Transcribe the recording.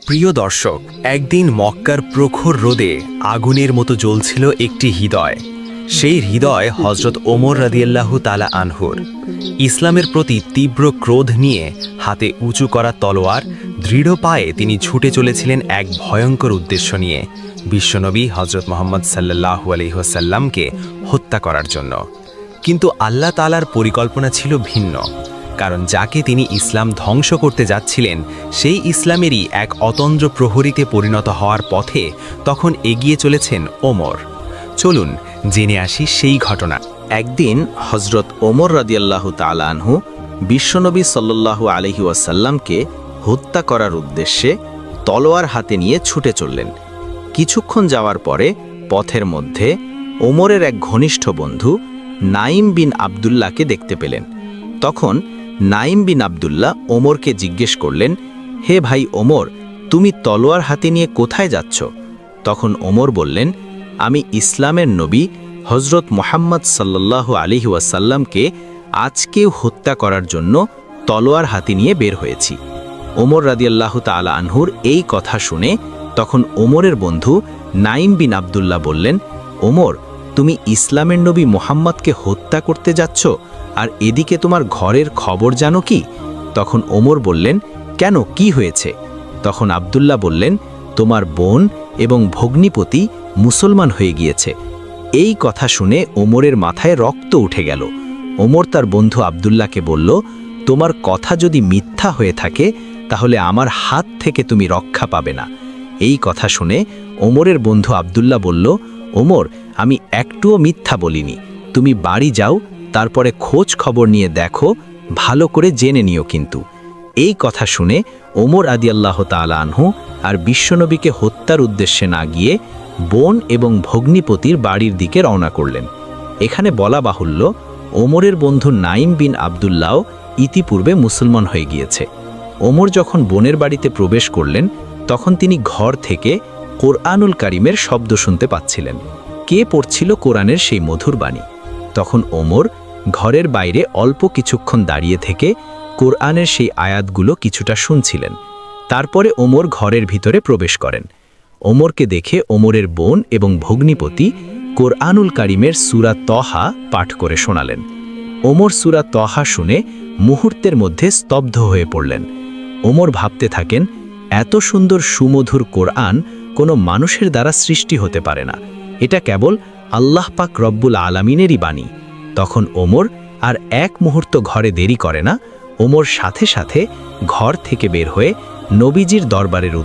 প্রিয় দর্শক, একদিন মক্কার প্রখর রোদে আগুনের মতো জ্বলছিল একটি হৃদয়। সেই হৃদয় হজরত ওমর রাদিয়াল্লাহু তাআলা আনহুর। ইসলামের প্রতি তীব্র ক্রোধ নিয়ে হাতে উঁচু করা তলোয়ার, দৃঢ় পায়ে তিনি ছুটে চলেছিলেন এক ভয়ঙ্কর উদ্দেশ্য নিয়ে, বিশ্বনবী হজরত মুহাম্মদ সাল্লাল্লাহু আলাইহি ওয়াসাল্লামকে হত্যা করার জন্য। কিন্তু আল্লাহ তাআলার পরিকল্পনা ছিল ভিন্ন, কারণ যাকে তিনি ইসলাম ধ্বংস করতে যাচ্ছিলেন সেই ইসলামেরই এক অতন্দ্র প্রহরীতে পরিণত হওয়ার পথে তখন এগিয়ে চলেছেন ওমর। চলুন জেনে আসি সেই ঘটনা। একদিন হজরত ওমর রাদিয়াল্লাহু তাআলা আনহু বিশ্বনবী সাল্লাল্লাহু আলাইহি ওয়াসাল্লামকে হত্যা করার উদ্দেশ্যে তলোয়ার হাতে নিয়ে ছুটে চললেন। কিছুক্ষণ যাওয়ার পরে পথের মধ্যে ওমরের এক ঘনিষ্ঠ বন্ধু নাইম বিন আবদুল্লাহকে দেখতে পেলেন। তখন নাইম বিন আবদুল্লাহ ওমরকে জিজ্ঞেস করলেন, হে ভাই ওমর, তুমি তলোয়ার হাতে নিয়ে কোথায় যাচ্ছ? তখন ওমর বললেন, আমি ইসলামের নবী হজরত মুহাম্মদ সাল্লাল্লাহু আলাইহি ওয়াসাল্লামকে আজকেও হত্যা করার জন্য তলোয়ার হাতে নিয়ে বের হয়েছি। ওমর রাদিয়াল্লাহু তাআলা আনহুর এই কথা শুনে তখন ওমরের বন্ধু নাইম বিন আবদুল্লাহ বললেন, ওমর, তুমি ইসলামের নবী মুহাম্মদকে হত্যা করতে যাচ্ছ, আর এদিকে তোমার ঘরের খবর জানো কি? তখন ওমর বললেন, কেন, কি হয়েছে? তখন আবদুল্লাহ বললেন, তোমার বোন এবং ভগ্নিপতি মুসলমান হয়ে গিয়েছে। এই কথা শুনে ওমরের মাথায় রক্ত উঠে গেল। ওমর তার বন্ধু আবদুল্লাহকে বলল, তোমার কথা যদি মিথ্যা হয়ে থাকে তাহলে আমার হাত থেকে তুমি রক্ষা পাবে না। এই কথা শুনে ওমরের বন্ধু আবদুল্লাহ বলল, ওমর, আমি একটুও মিথ্যা বলিনি। তুমি বাড়ি যাও, তারপরে খোঁজ খবর নিয়ে দেখো, ভালো করে জেনে নিও কিন্তু। এই কথা শুনে ওমর রাদিয়াল্লাহু তাআলা আনহু আর বিশ্বনবীকে হত্যার উদ্দেশ্যে না গিয়ে বোন এবং ভগ্নিপতির বাড়ির দিকে রওনা করলেন। এখানে বলা বাহুল্য, ওমরের বন্ধু নাইম বিন আবদুল্লাহ ইতিপূর্বে মুসলমান হয়ে গিয়েছে। ওমর যখন বোনের বাড়িতে প্রবেশ করলেন তখন তিনি ঘর থেকে কোরআনুল কারিমের শব্দ শুনতে পাচ্ছিলেন। কে পড়ছিল কোরআনের সেই মধুর বাণী? তখন ওমর ঘরের বাইরে অল্প কিছুক্ষণ দাঁড়িয়ে থেকে কোরআনের সেই আয়াতগুলো কিছুটা শুনছিলেন। তারপরে ওমর ঘরের ভিতরে প্রবেশ করেন। ওমরকে দেখে ওমরের বোন এবং ভগ্নিপতি কোরআনুল কারিমের সূরা তহা পাঠ করে শোনালেন। ওমর সূরা তহা শুনে মুহূর্তের মধ্যে স্তব্ধ হয়ে পড়লেন। ওমর ভাবতে থাকেন, এত সুন্দর সুমধুর কোরআন কোনো মানুষের দ্বারা সৃষ্টি হতে পারে না, এটা কেবল আল্লাহ পাক রব্বুল আলামিনেরই বাণী। তখন ওমর আর এক মুহূর্ত ঘরে দেরি করে না, ওমর সাথে সাথে ঘর থেকে বের হয়ে নবীজির দরবারের